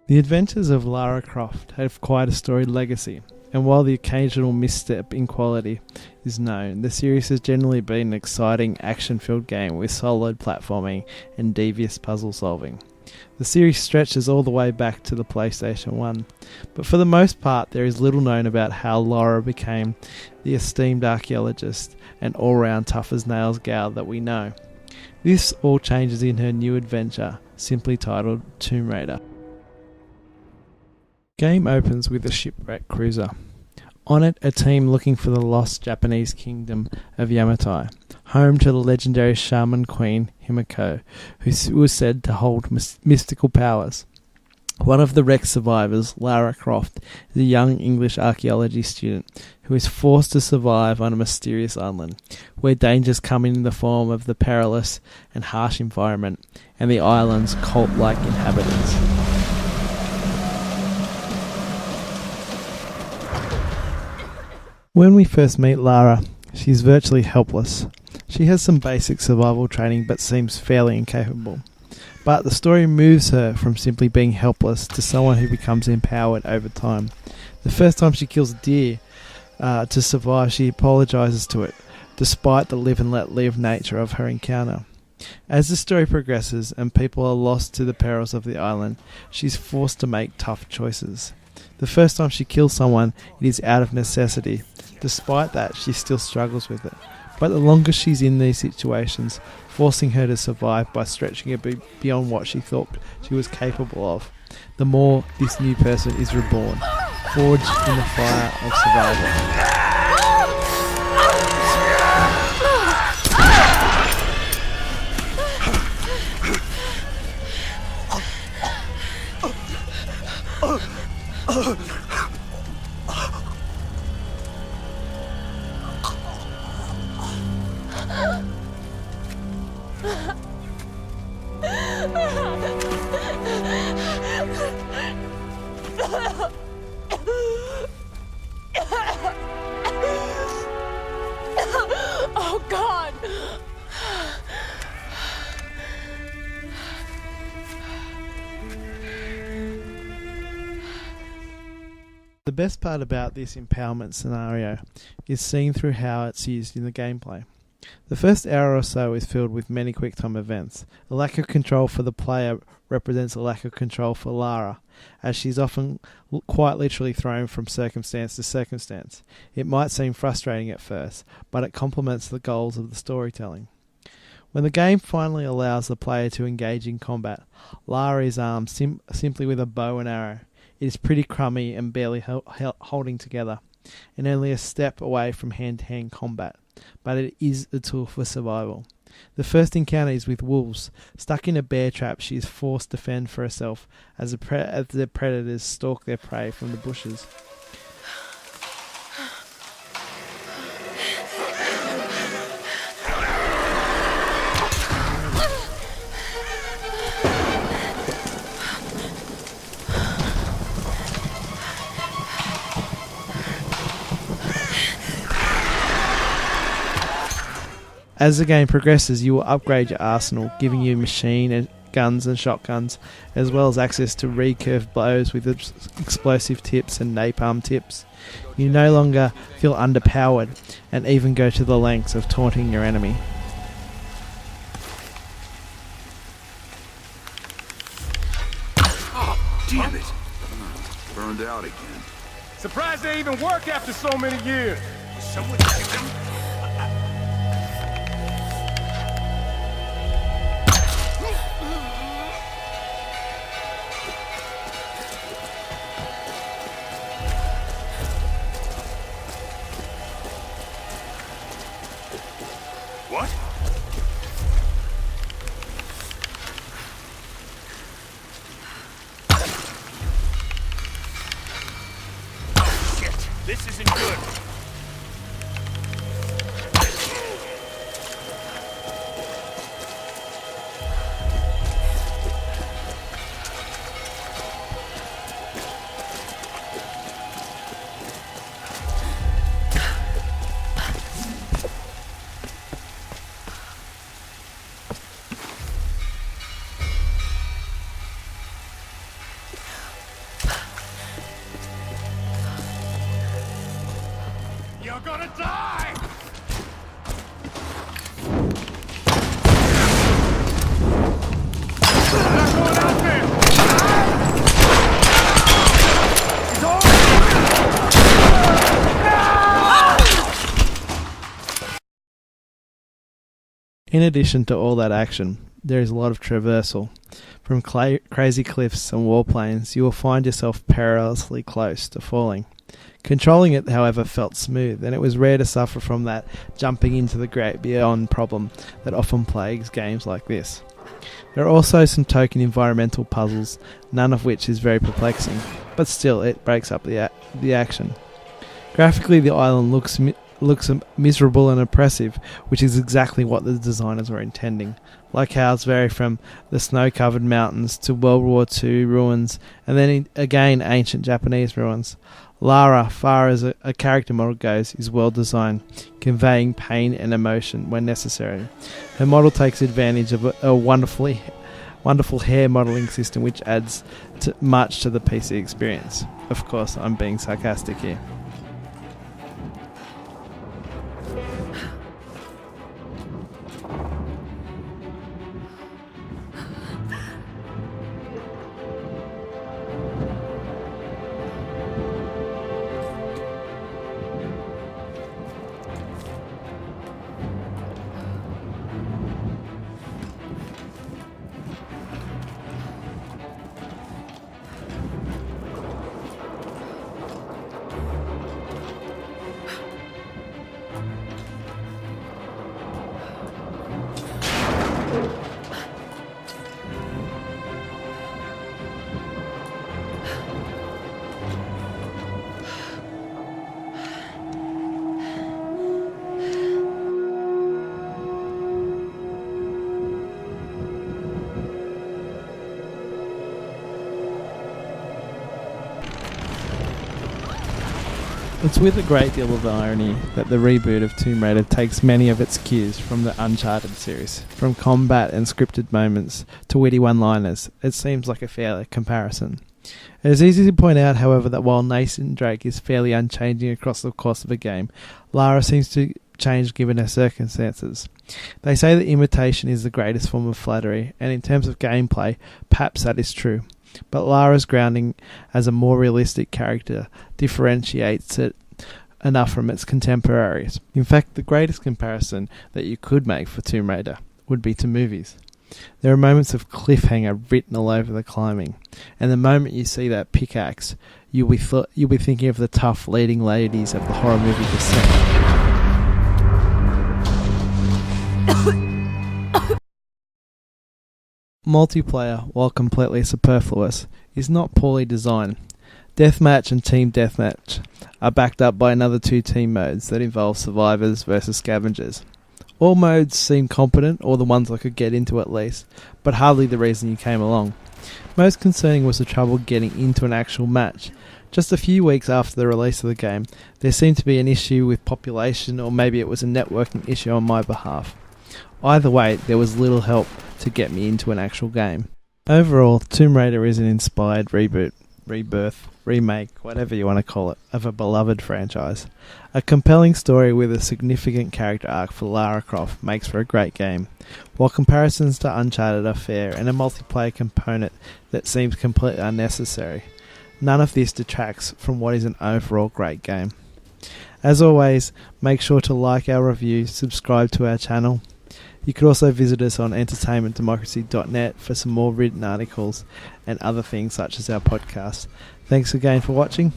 The adventures of Lara Croft have quite a storied legacy, and while the occasional misstep in quality is known, the series has generally been an exciting, action-filled game with solid platforming and devious puzzle solving. The series stretches all the way back to the PlayStation 1, but for the most part there is little known about how Lara became the esteemed archaeologist and all-round tough-as-nails gal that we know. This all changes in her new adventure, simply titled Tomb Raider. Game opens with a shipwrecked cruiser. On it, a team looking for the lost Japanese kingdom of Yamatai, home to the legendary shaman queen Himiko, who was said to hold mystical powers. One of the wrecked survivors, Lara Croft, is a young English archaeology student who is forced to survive on a mysterious island, where dangers come in the form of the perilous and harsh environment and the island's cult-like inhabitants. When we first meet Lara, she is virtually helpless. She has some basic survival training but seems fairly incapable. But the story moves her from simply being helpless to someone who becomes empowered over time. The first time she kills a deer to survive, she apologises to it, despite the live and let live nature of her encounter. As the story progresses and people are lost to the perils of the island, she is forced to make tough choices. The first time she kills someone, it is out of necessity. Despite that, she still struggles with it. But the longer she's in these situations, forcing her to survive by stretching her beyond what she thought she was capable of, the more this new person is reborn, forged in the fire of survival. Oh, God! The best part about this empowerment scenario is seen through how it's used in the gameplay. The first hour or so is filled with many quick-time events. A lack of control for the player represents a lack of control for Lara, as she's often quite literally thrown from circumstance to circumstance. It might seem frustrating at first, but it complements the goals of the storytelling. When the game finally allows the player to engage in combat, Lara is armed simply with a bow and arrow. It is pretty crummy and barely holding together, and only a step away from hand-to-hand combat, but it is a tool for survival. The first encounter is with wolves. Stuck in a bear trap, she is forced to fend for herself as the predators stalk their prey from the bushes. As the game progresses, you will upgrade your arsenal, giving you machine guns and shotguns, as well as access to recurve blows with explosive tips and napalm tips. You no longer feel underpowered, and even go to the lengths of taunting your enemy. Oh, damn it! Burned out again. Surprised they even work after so many years. Someone shoot him? What? Oh, shit! This isn't good! You're gonna die! Not going out there! He's In addition to all that action, there is a lot of traversal. From crazy cliffs and warplanes, you will find yourself perilously close to falling. Controlling it, however, felt smooth, and it was rare to suffer from that jumping into the great beyond problem that often plagues games like this. There are also some token environmental puzzles, none of which is very perplexing, but still it breaks up the action. Graphically, the island looks miserable and oppressive, which is exactly what the designers were intending. Locales vary from the snow-covered mountains to World War II ruins, and then again ancient Japanese ruins. Lara, far as a character model goes, is well designed, conveying pain and emotion when necessary. Her model takes advantage of a wonderful hair modelling system which adds much to the PC experience. Of course, I'm being sarcastic here. It's with a great deal of irony that the reboot of Tomb Raider takes many of its cues from the Uncharted series. From combat and scripted moments to witty one-liners, it seems like a fair comparison. It is easy to point out, however, that while Nathan Drake is fairly unchanging across the course of a game, Lara seems to change given her circumstances. They say that imitation is the greatest form of flattery, and in terms of gameplay, perhaps that is true. But Lara's grounding as a more realistic character differentiates it enough from its contemporaries. In fact, the greatest comparison that you could make for Tomb Raider would be to movies. There are moments of cliffhanger written all over the climbing, and the moment you see that pickaxe, you'll be thinking of the tough leading ladies of the horror movie Descent. Multiplayer, while completely superfluous, is not poorly designed. Deathmatch and Team Deathmatch are backed up by another two team modes that involve survivors versus scavengers. All modes seem competent, or the ones I could get into at least, but hardly the reason you came along. Most concerning was the trouble getting into an actual match. Just a few weeks after the release of the game, there seemed to be an issue with population, or maybe it was a networking issue on my behalf. Either way, there was little help to get me into an actual game. Overall, Tomb Raider is an inspired reboot, rebirth, remake, whatever you want to call it, of a beloved franchise. A compelling story with a significant character arc for Lara Croft makes for a great game, while comparisons to Uncharted are fair and a multiplayer component that seems completely unnecessary. None of this detracts from what is an overall great game. As always, make sure to like our review, subscribe to our channel. You could also visit us on entertainmentdemocracy.net for some more written articles and other things such as our podcast. Thanks again for watching.